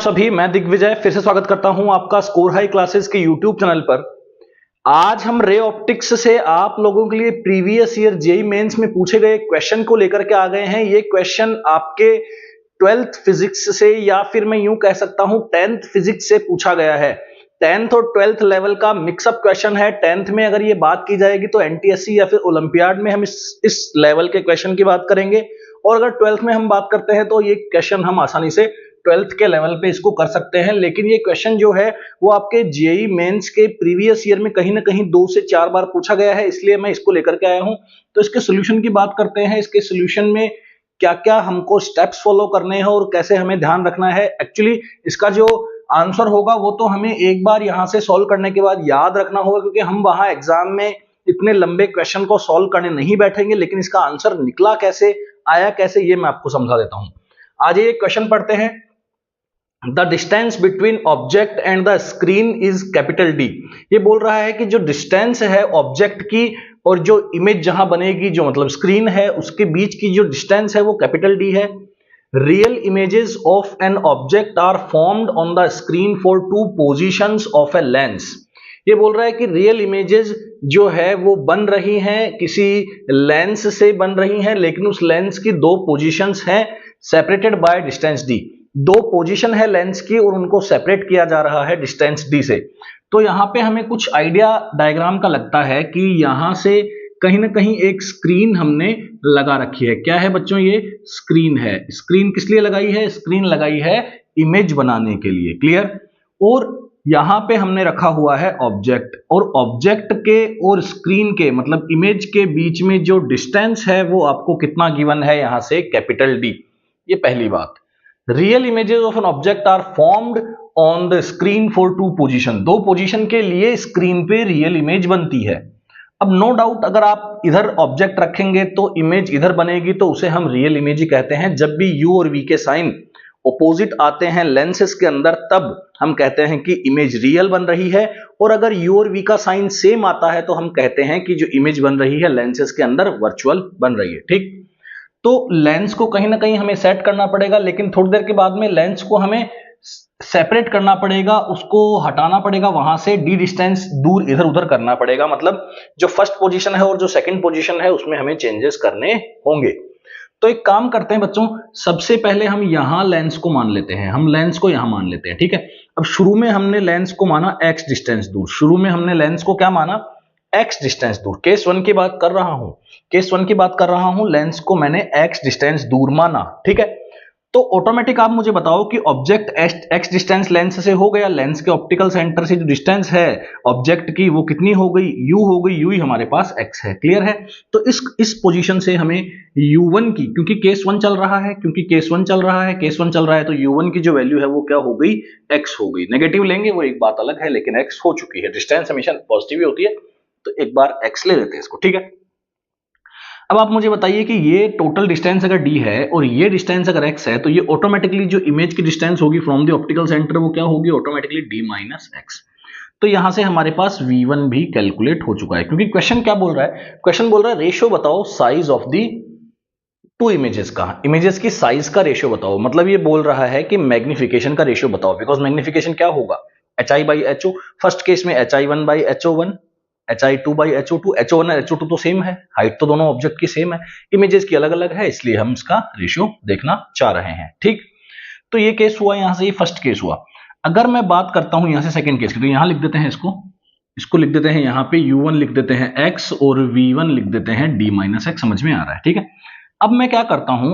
सभी, मैं दिग्विजय फिर से स्वागत करता हूं आपका स्कोर हाई क्लासेस के यूट्यूब चैनल पर। आज हम रे ऑप्टिक्स से आप लोगों के लिए प्रीवियस ईयर जेईई मेंस में पूछे गए क्वेश्चन को लेकर के आ गए हैं। ये क्वेश्चन आपके 12th फिजिक्स से या फिर मैं यूं कह सकता हूं 10th फिजिक्स से पूछा गया है। 10th और 12th लेवल का मिक्सअप क्वेश्चन है। 10th में अगर ये बात की जाएगी तो एनटीएससी या फिर ओलंपियाड में हम इस लेवल के क्वेश्चन की बात करेंगे, और अगर 12th में हम बात करते हैं तो ये क्वेश्चन हम आसानी से 12th के लेवल पे इसको कर सकते हैं। लेकिन ये क्वेश्चन जो है वो आपके जेईई मेंस के प्रीवियस ईयर में कहीं ना कहीं 2 से 4 बार पूछा गया है, इसलिए मैं इसको लेकर के आया हूं। तो इसके सोल्यूशन की बात करते हैं। इसके सोल्यूशन में क्या क्या हमको स्टेप्स फॉलो करने हैं और कैसे हमें ध्यान रखना है। एक्चुअली इसका जो आंसर होगा वो तो हमें एक बार यहां से सॉल्व करने के बाद याद रखना होगा, क्योंकि हम वहां एग्जाम में इतने लंबे क्वेश्चन को सॉल्व करने नहीं बैठेंगे। लेकिन इसका आंसर निकला कैसे, आया कैसे, ये मैं आपको समझा देता हूं। आज ये क्वेश्चन पढ़ते हैं। The distance between object and the screen is capital D. ये बोल रहा है कि जो डिस्टेंस है ऑब्जेक्ट की और जो इमेज जहां बनेगी, जो मतलब स्क्रीन है, उसके बीच की जो डिस्टेंस है वो कैपिटल डी है। Real images of an object are formed on the screen for 2 positions of a lens. ये बोल रहा है कि रियल इमेजेस जो है वो बन रही हैं किसी लेंस से बन रही हैं, लेकिन उस लेंस की 2 पोजीशंस हैं separated by distance D. 2 position है लेंस की और उनको सेपरेट किया जा रहा है डिस्टेंस डी से। तो यहां पे हमें कुछ आइडिया डायग्राम का लगता है कि यहां से कहीं ना कहीं एक स्क्रीन हमने लगा रखी है। क्या है बच्चों? ये स्क्रीन है। स्क्रीन किस लिए लगाई है? स्क्रीन लगाई है इमेज बनाने के लिए। क्लियर? और यहां पे हमने रखा हुआ है ऑब्जेक्ट, और ऑब्जेक्ट के और स्क्रीन के मतलब इमेज के बीच में जो डिस्टेंस है वो आपको कितना गिवन है? यहां से कैपिटल डी। ये पहली बात। Real images of an object are formed on the screen for 2 position. 2 position के लिए स्क्रीन पे रियल इमेज बनती है। अब नो डाउट अगर आप इधर ऑब्जेक्ट रखेंगे तो इमेज इधर बनेगी, तो उसे हम रियल इमेज ही कहते हैं। जब भी यू और वी के साइन ऑपोजिट आते हैं लेंसेस के अंदर, तब हम कहते हैं कि इमेज रियल बन रही है। और अगर यू और वी का साइन सेम आता है तो हम कहते हैं कि जो इमेज बन रही है लेंसेस के अंदर वर्चुअल बन रही है। ठीक? तो लेंस को कहीं ना कहीं हमें सेट करना पड़ेगा, लेकिन थोड़ी देर के बाद में लेंस को हमें सेपरेट करना पड़ेगा, उसको हटाना पड़ेगा, वहां से डी डिस्टेंस दूर इधर उधर करना पड़ेगा। मतलब जो फर्स्ट पोजीशन है और जो सेकंड पोजीशन है उसमें हमें चेंजेस करने होंगे। तो एक काम करते हैं बच्चों, सबसे पहले हम यहां लेंस को मान लेते हैं। हम लेंस को यहां मान लेते हैं। ठीक है? अब शुरू में हमने लेंस को माना x डिस्टेंस दूर। शुरू में हमने लेंस को क्या माना? x डिस्टेंस दूर। केस 1 की बात कर रहा हूं। केस 1 की बात कर रहा हूं। लेंस को मैंने x डिस्टेंस दूर माना। ठीक है? तो ऑटोमेटिक आप मुझे बताओ कि ऑब्जेक्ट x डिस्टेंस लेंस से हो गया। लेंस के ऑप्टिकल सेंटर से जो डिस्टेंस है ऑब्जेक्ट की वो कितनी हो गई? u हो गई। u ही हमारे पास x है। क्लियर है? तो इस पोजीशन से हमें u1 की, क्योंकि केस 1 चल रहा है, केस 1 चल रहा है तो u1 की जो वैल्यू है वो क्या हो गई? x हो गई। नेगेटिव लेंगे वो एक बात अलग है, लेकिन x हो चुकी है। डिस्टेंस हमेशा पॉजिटिव ही होती है, तो एक बार x ले लेते हैं इसको। ठीक है? अब आप मुझे बताइए कि ये टोटल डिस्टेंस अगर d है और ये डिस्टेंस अगर x है, तो ये ऑटोमेटिकली जो इमेज की डिस्टेंस होगी फ्रॉम द ऑप्टिकल सेंटर वो क्या होगी? Automatically d minus x। तो यहां से हमारे पास v1 भी कैलकुलेट हो चुका है, क्योंकि क्वेश्चन क्या बोल रहा है? क्वेश्चन बोल रहा है रेशियो बताओ साइज ऑफ दी 2 इमेजेस का। इमेजेस की साइज का रेशियो बताओ। मतलब ये बोल रहा है कि मैग्निफिकेशन का रेशियो बताओ, बिकॉज मैग्निफिकेशन क्या होगा? hi by ho। First case में hi1 by ho1, hi2 by ho2। ho1 और ho2 तो सेम है, हाइट तो दोनों ऑब्जेक्ट की सेम है, इमेजेस की अलग अलग है, इसलिए हम इसका रेशियो देखना चाह रहे हैं। ठीक? तो ये केस हुआ, यहां से ये फर्स्ट केस हुआ। अगर मैं बात करता हूं यहां से सेकंड केस की, तो यहां लिख देते हैं इसको लिख देते हैं यहां पे u1 लिख देते हैं x और v1 लिख देते हैं d माइनस x। समझ में आ रहा है? ठीक है? अब मैं क्या करता हूं,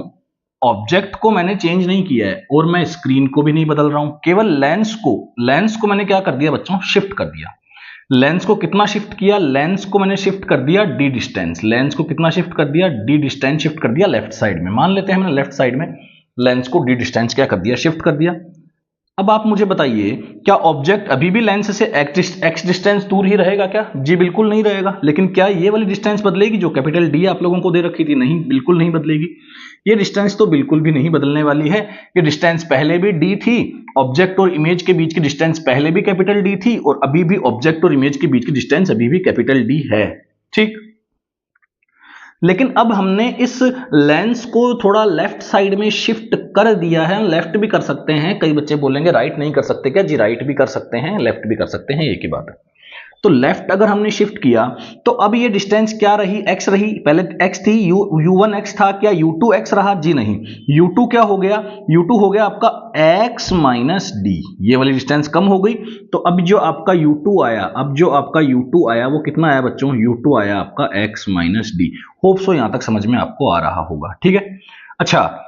ऑब्जेक्ट को मैंने चेंज नहीं किया है और मैं स्क्रीन को भी नहीं बदल रहा हूं, केवल लेंस को मैंने क्या कर दिया बच्चों? शिफ्ट कर दिया। लेंस को कितना शिफ्ट किया? लेंस को मैंने शिफ्ट कर दिया डी डिस्टेंस। लेंस को कितना शिफ्ट कर दिया? डी डिस्टेंस शिफ्ट कर दिया लेफ्ट साइड में। मान लेते हैं हमने लेफ्ट साइड में लेंस को डी डिस्टेंस क्या कर दिया? शिफ्ट कर दिया। अब आप मुझे बताइए, क्या ऑब्जेक्ट अभी भी लेंस से x डिस्टेंस दूर ही रहेगा क्या? जी बिल्कुल नहीं रहेगा। लेकिन क्या ये वाली डिस्टेंस बदलेगी जो कैपिटल डी आप लोगों को दे रखी थी? नहीं, बिल्कुल नहीं बदलेगी। ये डिस्टेंस तो बिल्कुल भी नहीं बदलने वाली है। ये डिस्टेंस पहले भी d थी, ऑब्जेक्ट और इमेज के बीच की डिस्टेंस पहले भी कैपिटल D थी, और अभी भी ऑब्जेक्ट और इमेज के बीच की डिस्टेंस अभी भी कैपिटल D है। ठीक? लेकिन अब हमने इस लेंस को थोड़ा लेफ्ट साइड में शिफ्ट कर दिया है। लेफ्ट भी कर सकते हैं, कई बच्चे बोलेंगे राइट नहीं कर सकते क्या? जी राइट भी कर सकते हैं, लेफ्ट भी कर सकते हैं, एक ही बात है। तो लेफ्ट अगर हमने शिफ्ट किया तो अब ये डिस्टेंस क्या रही? x रही। पहले x थी, u1 x था, क्या u2 x रहा? जी नहीं। u2 क्या हो गया? u2 हो गया आपका x माइनस डी, ये वाली डिस्टेंस कम हो गई। तो अब जो आपका u2 आया, वो कितना आया बच्चों? u2 आया आपका x minus D. Hope so यहां तक समझ में आपको आ रहा होगा, ठीक है। अच्छा,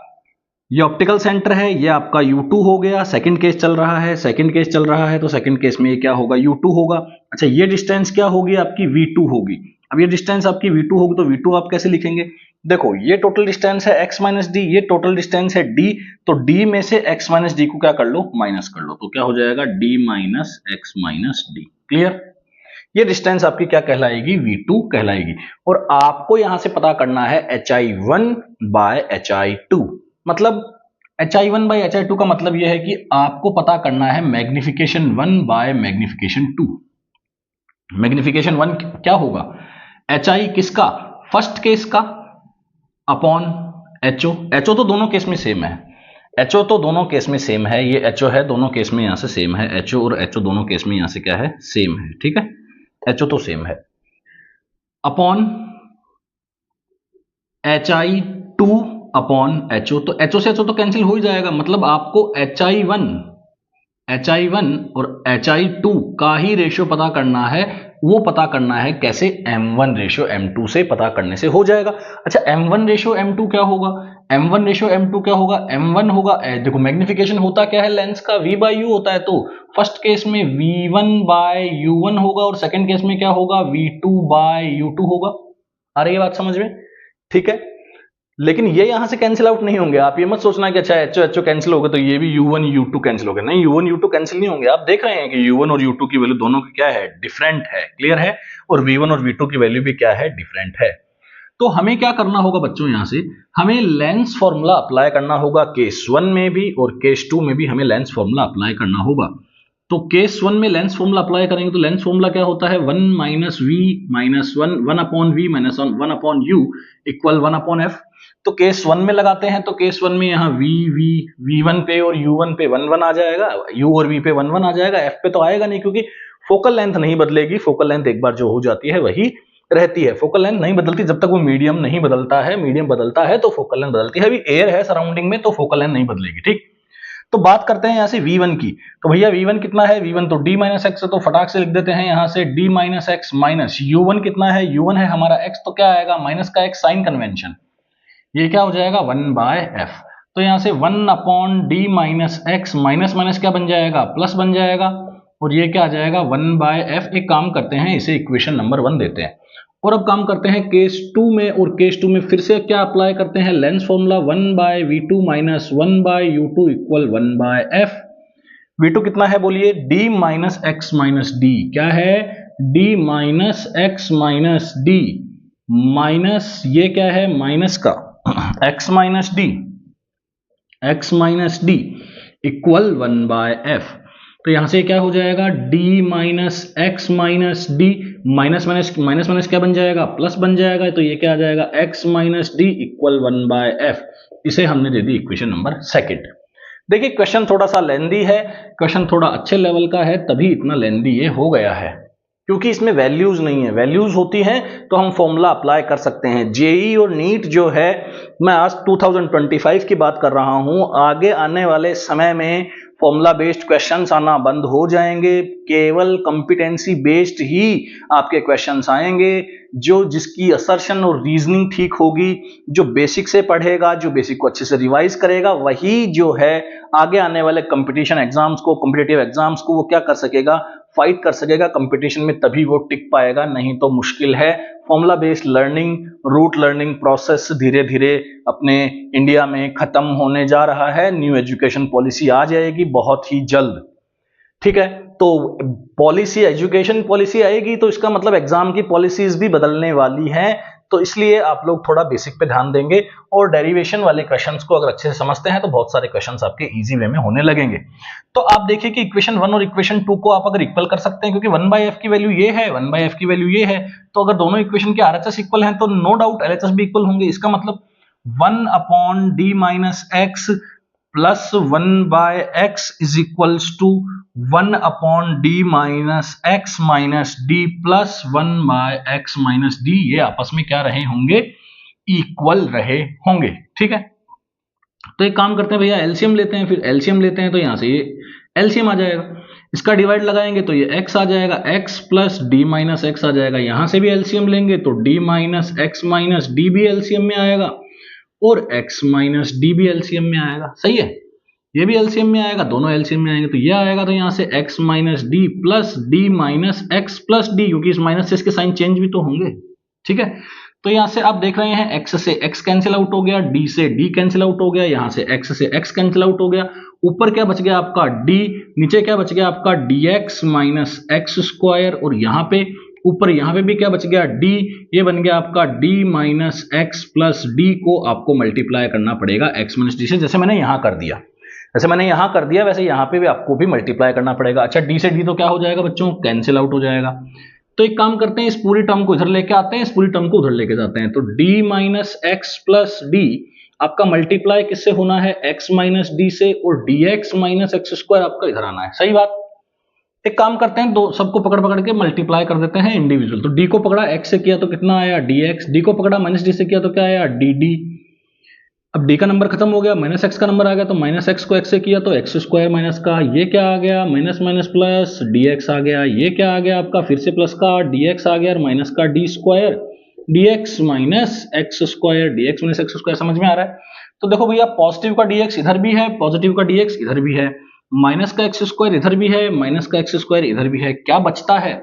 ये ऑप्टिकल सेंटर है, ये आपका U2 हो गया। सेकंड केस चल रहा है, तो सेकंड केस में ये क्या होगा? U2 होगा। अच्छा, ये डिस्टेंस क्या होगी? आपकी V2 होगी। अब ये डिस्टेंस आपकी V2 होगी, तो V2 आप कैसे लिखेंगे? देखो, ये टोटल डिस्टेंस है x माइनस डी, ये टोटल डिस्टेंस है d, तो d में से x माइनस डी को क्या कर लो? माइनस कर लो, तो क्या हो जाएगा? d minus x minus D. Clear? ये डिस्टेंस आपकी क्या कहलाएगी? V2 कहलाएगी। और आपको यहां से पता करना है hi1 बाय hi2। मतलब hi1 बाय hi2 का मतलब यह है कि आपको पता करना है मैग्निफिकेशन 1 बाय मैग्निफिकेशन 2। मैग्निफिकेशन 1 क्या होगा? hi किसका? फर्स्ट केस का अपॉन ho। ho तो दोनों केस में सेम है, ho तो दोनों केस में सेम है, ये ho है, दोनों केस में यहां से सेम है। ho और ho दोनों केस में यहां से क्या है? सेम है, ठीक है। ho तो सेम है, अपॉन hi2 अपॉन ho। तो ho से ho तो कैंसिल हो ही जाएगा, मतलब आपको hi1 और hi2 का ही रेशियो पता करना है। वो पता करना है कैसे? m1 रेशियो m2 से पता करने से हो जाएगा। अच्छा, m1 रेशियो m2 क्या होगा? m1 रेशियो m2 क्या होगा? m1 होगा, देखो मैग्निफिकेशन होता क्या है लेंस का? v बाई यू होता है, तो फर्स्ट केस में v1 बाय u1 होगा और सेकंड केस में क्या होगा? v2 बाय u2 होगा। आ रही है बात समझ में? ठीक है। लेकिन ये यहां से कैंसिल आउट नहीं होंगे। आप ये मत सोचना कि अच्छा HO कैंसिल हो गए तो ये भी U1 U2 कैंसिल हो गए। नहीं, U1 U2 कैंसिल नहीं होंगे। आप देख रहे हैं कि U1 और U2 की वैल्यू दोनों की क्या है? डिफरेंट है। क्लियर है? और V1 और V2 की वैल्यू भी क्या है? डिफरेंट है। तो हमें क्या करना होगा बच्चों? यहां से हमें लेंस फॉर्मूला अप्लाई करना होगा केस 1 में भी और केस 2 में भी हमें लेंस फॉर्मूला अप्लाई करना होगा। तो केस 1 में लेंस फॉर्मूला अप्लाई करेंगे तो लेंस फॉर्मूला क्या होता है? 1 minus V minus 1 upon V minus 1 upon U equal 1 upon F. तो केस 1 में लगाते हैं, तो केस 1 में यहाँ V1 पे और U1 पे 1 1 आ जाएगा, U और V पे 1 1 आ जाएगा, F पे तो आएगा नहीं क्योंकि फोकल लेंथ नहीं बदलेगी। फोकल लेंथ एक बार जो हो जाती है वही रहती है। फोकल लेंथ नहीं बदलती जब तक वो मीडियम नहीं बदलता है। मीडियम बदलता है तो फोकल लेंथ बदलती है। अभी एयर है सराउंडिंग में तो फोकल लेंथ नहीं बदलेगी, ठीक। तो बात करते हैं यहां से V1 की। तो भैया V1 कितना है? V1 तो d माइनस एक्स है, तो फटाक से लिख देते हैं यहां से d minus X minus U1 कितना है? U1 है हमारा x, तो क्या आएगा? माइनस का x साइन कन्वेंशन, ये क्या हो जाएगा? 1 बाय एफ। तो यहां से 1 upon D minus X, minus minus क्या बन जाएगा? प्लस बन जाएगा, और ये क्या आ जाएगा? 1 बाय एफ। एक काम करते हैं, इसे इक्वेशन नंबर 1 देते हैं। और अब काम करते हैं केस 2 में, और केस 2 में फिर से क्या अप्लाई करते हैं? Lens formula 1 by V2 minus 1 by U2 equal 1 by F. V2 कितना है बोलिए? d minus X minus D. क्या है? d minus X minus D minus ये क्या है? माइनस का x minus D equal 1 by F. तो यहां से क्या हो जाएगा? d minus X minus D, minus minus क्या बन जाएगा? प्लस बन जाएगा। तो ये क्या आ जाएगा? x minus D equal 1 by F. इसे हमने दे दी इक्वेशन नंबर 2। देखिए, क्वेश्चन थोड़ा सा लेंदी है, क्वेश्चन थोड़ा अच्छे लेवल का है, तभी इतना लेंदी ये हो गया है, क्योंकि इसमें वैल्यूज नहीं है। वैल्यूज होती हैं तो हम फॉर्मूला अप्लाई कर सकते हैं। जेई और नीट जो है, मैं आज 2025 की बात कर रहा हूं, आगे आने वाले समय में फॉर्मूला बेस्ड क्वेश्चंस आना बंद हो जाएंगे। केवल कॉम्पिटेंसी बेस्ड ही आपके क्वेश्चंस आएंगे। जो जिसकी असर्शन और रीजनिंग ठीक होगी, जो बेसिक से पढ़ेगा, जो बेसिक को अच्छे से रिवाइज करेगा, वही जो है आगे आने वाले कंपटीशन एग्जाम्स को, कॉम्पिटिटिव एग्जाम्स को वो क्या कर सकेगा? फाइट कर सकेगा कंपटीशन में, तभी वो टिक पाएगा, नहीं तो मुश्किल है। Formula based learning, rote learning process धीरे धीरे अपने इंडिया में खत्म होने जा रहा है। न्यू एजुकेशन पॉलिसी आ जाएगी बहुत ही जल्द, ठीक है। तो पॉलिसी, एजुकेशन पॉलिसी आएगी तो इसका मतलब एग्जाम की पॉलिसीज भी बदलने वाली हैं। तो इसलिए आप लोग थोड़ा बेसिक पे ध्यान देंगे और डेरिवेशन वाले क्वेश्चंस को अगर अच्छे से समझते हैं तो बहुत सारे क्वेश्चंस आपके इजी वे में होने लगेंगे। तो आप देखिए कि इक्वेशन 1 और इक्वेशन 2 को आप अगर इक्वल कर सकते हैं, क्योंकि 1/f की वैल्यू ये है, 1/f की वैल्यू ये है, तो अगर दोनों इक्वेशन के RHS इक्वल हैं तो नो डाउट LHS भी इक्वल होंगे। इसका मतलब 1/d - x plus 1/x is equals to 1/d - x minus d plus 1/x minus d, ये आपस में क्या रहे होंगे, इक्वल रहे होंगे। ठीक है, तो एक काम करते हैं भैया, एलसीएम लेते हैं, फिर एलसीएम लेते हैं तो यहां से ये एलसीएम आ जाएगा, इसका डिवाइड लगाएंगे तो ये x आ जाएगा, x plus d minus x आ जाएगा, यहां से भी एलसीएम लेंगे तो d minus x minus d भी एलसीएम में आएगा और x माइनस d भी एलसीएम में आएगा। सही है, ये भी एलसीएम में आएगा, दोनों एलसीएम में आएंगे तो ये आएगा, तो यहां से x minus d plus d minus x plus d, क्योंकि इस माइनस से इसके साइन चेंज भी तो होंगे। ठीक है, तो यहां से आप देख रहे हैं x से x कैंसिल आउट हो गया, d से d कैंसिल आउट हो गया, यहां से x कैंसिल आउट हो गया, ऊपर क्या बच गया आपका d, नीचे क्या बच गया आपका dx माइनस x स्क्वायर, और यहाँ पे ऊपर यहाँ पे भी क्या बच गया d, ये बन गया आपका d minus x plus d को आपको मल्टीप्लाई करना पड़ेगा x माइनस d से, जैसे मैंने यहाँ कर दिया, वैसे यहाँ पे भी आपको भी मल्टीप्लाई करना पड़ेगा। अच्छा, d से d तो क्या हो जाएगा बच्चों, कैंसिल आउट हो जाएगा। तो एक काम करते हैं, इस पूरी टर्म को इधर लेके आते हैं, इस पूरी टर्म को उधर लेके जाते हैं, तो d minus x plus D आपका मल्टीप्लाई किससे होना है, x माइनस डी से, और dx माइनस एक्स स्क्वायर आपका इधर आना है। सही बात। एक काम करते हैं, दो सबको पकड़ पकड़ के मल्टीप्लाई कर देते हैं इंडिविजुअल। तो d को पकड़ा x से किया तो कितना आया dx, d को पकड़ा माइनस डी से किया तो क्या आया dd। अब d का नंबर खत्म हो गया, माइनस x का नंबर आ गया, तो माइनस x को x से किया तो x स्क्वायर माइनस का, ये क्या आ गया माइनस माइनस प्लस dx आ गया, ये क्या आ गया आपका फिर से प्लस का dx आ गया, और माइनस का d square dx minus x square, dx minus x square. समझ में आ रहा है। तो देखो भैया, पॉजिटिव का dx इधर भी है, पॉजिटिव का dx इधर भी है, माइनस का एक्स स्क्वायर इधर भी है, माइनस का एक्स स्क्वायर इधर भी है, क्या बचता है,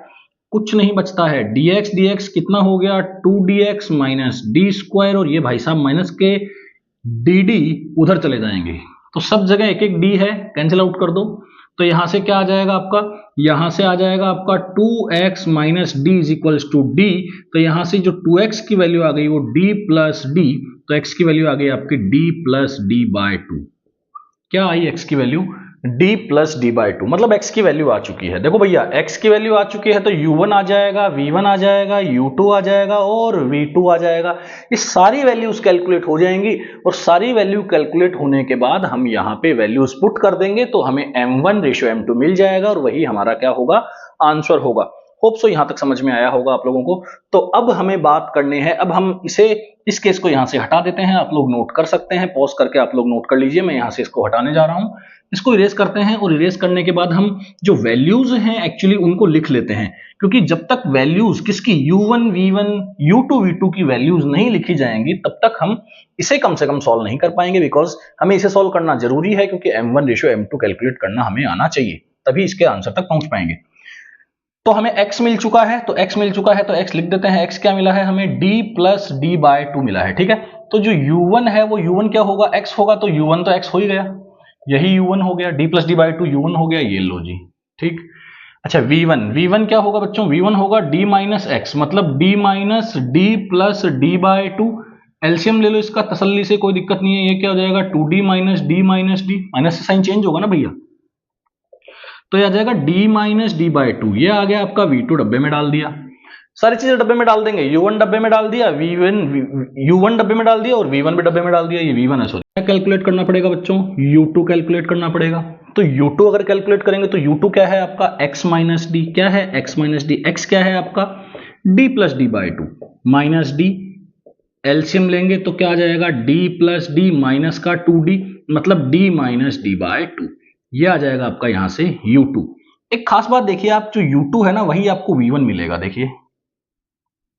कुछ नहीं बचता है। dx कितना हो गया 2dx माइनस डी स्क्वायर, और ये भाई साहब माइनस के dd उधर चले जाएंगे, तो सब जगह एक एक d है, कैंसिल आउट कर दो, तो यहां से क्या आ जाएगा आपका, यहां से आ जाएगा आपका 2x minus D is equals to D, तो यहां से जो 2x की वैल्यू आ गई वो d प्लस डी, तो x की वैल्यू आ गई आपकी d प्लस डी बाय 2। क्या आई x की value, d plus D by 2, मतलब x की वैल्यू आ चुकी है। देखो भैया, x की वैल्यू आ चुकी है तो u1 आ जाएगा, v1 आ जाएगा, u2 आ जाएगा और v2 आ जाएगा। ये सारी वैल्यूज कैलकुलेट हो जाएंगी, और सारी वैल्यू कैलकुलेट होने के बाद हम यहाँ पे वैल्यूज पुट कर देंगे तो हमें m1 रेशियो m2 मिल जाएगा, और वही हमारा क्या होगा, आंसर होगा। होप सो यहां तक समझ में आया होगा आप लोगों को। तो अब हमें बात करनी है, अब हम इस केस को यहां से हटा देते हैं, आप लोग नोट कर सकते हैं, पॉज करके आप लोग नोट कर लीजिए, मैं यहां से इसको हटाने जा रहा हूं। इसको इरेज करते हैं, और इरेज करने के बाद हम जो वैल्यूज हैं एक्चुअली उनको लिख लेते हैं, क्योंकि जब तक वैल्यूज किसकी u1 v1 u2 v2 की वैल्यूज नहीं लिखी जाएंगी तब तक हम इसे कम से कम सॉल्व नहीं कर पाएंगे, बिकॉज हमें इसे सॉल्व करना जरूरी है, क्योंकि m1 रेशियो m2 कैलकुलेट करना हमें आना चाहिए, तभी इसके आंसर तक पहुंच पाएंगे। तो हमें x मिल चुका है, तो x लिख देते हैं। x क्या मिला है हमें, d प्लस डी बाय 2 मिला है। ठीक है, तो जो u1 है वो u1 क्या होगा, x होगा, तो u1 तो x हो ही गया, यही u1 हो गया, d plus D by 2 u1 हो गया, ये लो जी। ठीक, अच्छा v1 क्या होगा बच्चों, v1 होगा d माइनस एक्स, मतलब d minus D plus D by 2। LCM ले लो इसका तसल्ली से, कोई दिक्कत नहीं है, ये क्या हो जाएगा 2d minus D minus D, minus से साइन चेंज होगा ना भैया, तो ये आ जाएगा d माइनस डी बाय 2। ये आ गया आपका v2 डब्बे में डाल दिया, सारी चीजें डब्बे में डाल देंगे, u1 डब्बे में डाल दिया, u1 डब्बे में डाल दिया, और v1 भी डब्बे में डाल दिया, ये v1 है। सॉरी, क्या कैलकुलेट करना पड़ेगा बच्चों, u2 कैलकुलेट करना पड़ेगा। तो u2 अगर कैलकुलेट करेंगे तो u2 क्या है आपका x माइनस डी, क्या है x माइनस डी, x क्या है आपका d plus D by 2 minus D, LCM लेंगे तो क्या आ जाएगा d प्लस डी माइनस का 2d, मतलब d माइनस डी बाय 2, ये आ जाएगा आपका यहां से u2। एक खास बात देखिए, आप जो u2 है ना वही आपको v1 मिलेगा, देखिए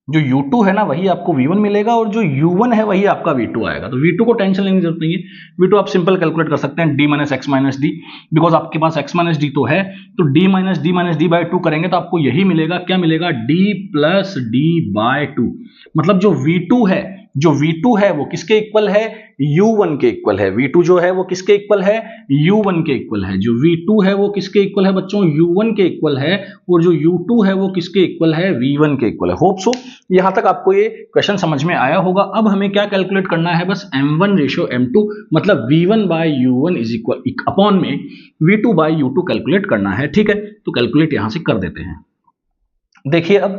जो u2 है ना वही आपको v1 मिलेगा, और जो u1 है वही आपका v2 आएगा। तो v2 को टेंशन लेने की जरूरत नहीं है, v2 आप सिंपल कैलकुलेट कर सकते हैं, d minus X minus D, because आपके पास x माइनस डी तो है, तो d माइनस डी बाय 2 करेंगे तो आपको यही मिलेगा, क्या मिलेगा, d प्लस डी बाय 2, मतलब जो v2 है जो V2 है वो किसके इक्वल है, U1 के इक्वल है। V2 जो है वो किसके इक्वल है, U1 के इक्वल है। जो V2 है वो किसके इक्वल है बच्चों, U1 के इक्वल है। और जो U2 है वो किसके इक्वल है, V1 के इक्वल है। होप सो यहां तक आपको ये क्वेश्चन समझ में आया होगा। अब हमें क्या कैलकुलेट करना है, बस M1 रेशियो M2 मतलब V1 bye U1 is equal upon में V2 बाय U2 कैलकुलेट करना है। ठीक है, तो कैलकुलेट यहां से कर देते हैं। देखिए अब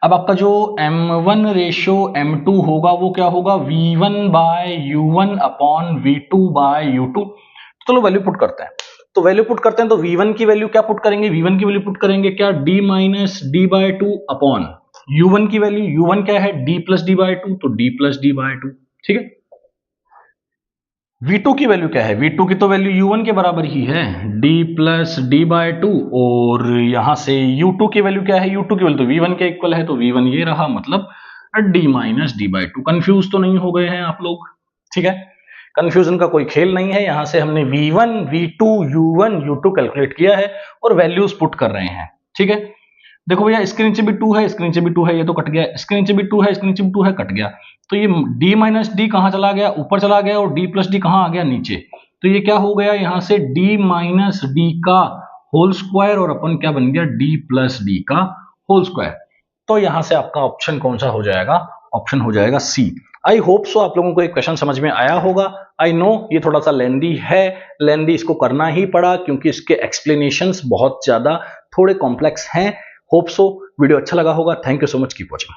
आपका जो M1 रेशियो M2 होगा वो क्या होगा, V1 bye U1 upon V2 bye U2। चलो वैल्यू पुट करते हैं। तो वैल्यू पुट करते हैं तो V1 की वैल्यू क्या पुट करेंगे, V1 की वैल्यू पुट करेंगे क्या, D minus D by 2 upon U1 की वैल्यू, U1 क्या है, D प्लस डी बाय 2, तो D प्लस डी बाय 2। ठीक है, V2 की वैल्यू क्या है, V2 की तो वैल्यू U1 के बराबर ही है, D प्लस डी बाय 2। और यहां से U2 की वैल्यू क्या है, U2 की वैल्यू तो V1 के इक्वल है, तो V1 ये रहा, मतलब D minus D by 2। Confuse तो नहीं हो गए हैं आप लोग। ठीक है, कंफ्यूजन का कोई खेल नहीं है। यहां से हमने V1, V2, U1, U2 calculate किया है और वैल्यूज पुट कर रहे हैं। ठीक है, देखो भैया इसके नीचे भी 2 है, इसके नीचे भी 2 है, ये तो कट गया। इसके नीचे भी 2 है, इसके नीचे भी 2 है, कट गया। तो ये d माइनस डी कहां चला गया, ऊपर चला गया, और d प्लस डी कहां आ गया, नीचे। तो ये क्या हो गया, यहां से d माइनस डी का होल स्क्वायर और अपन क्या बन गया, d प्लस डी का होल स्क्वायर। तो यहां से आपका ऑप्शन कौन सा हो जाएगा, ऑप्शन हो जाएगा सी। आई होप सो आप लोगों को एक क्वेश्चन समझ में आया होगा। आई नो ये थोड़ा सा लेंदी है, लेंदी इसको करना ही पड़ा क्योंकि इसके एक्सप्लेनेशंस बहुत ज्यादा थोड़े कॉम्प्लेक्स हैं। होप सो वीडियो अच्छा लगा होगा। Thank you so much, keep watching.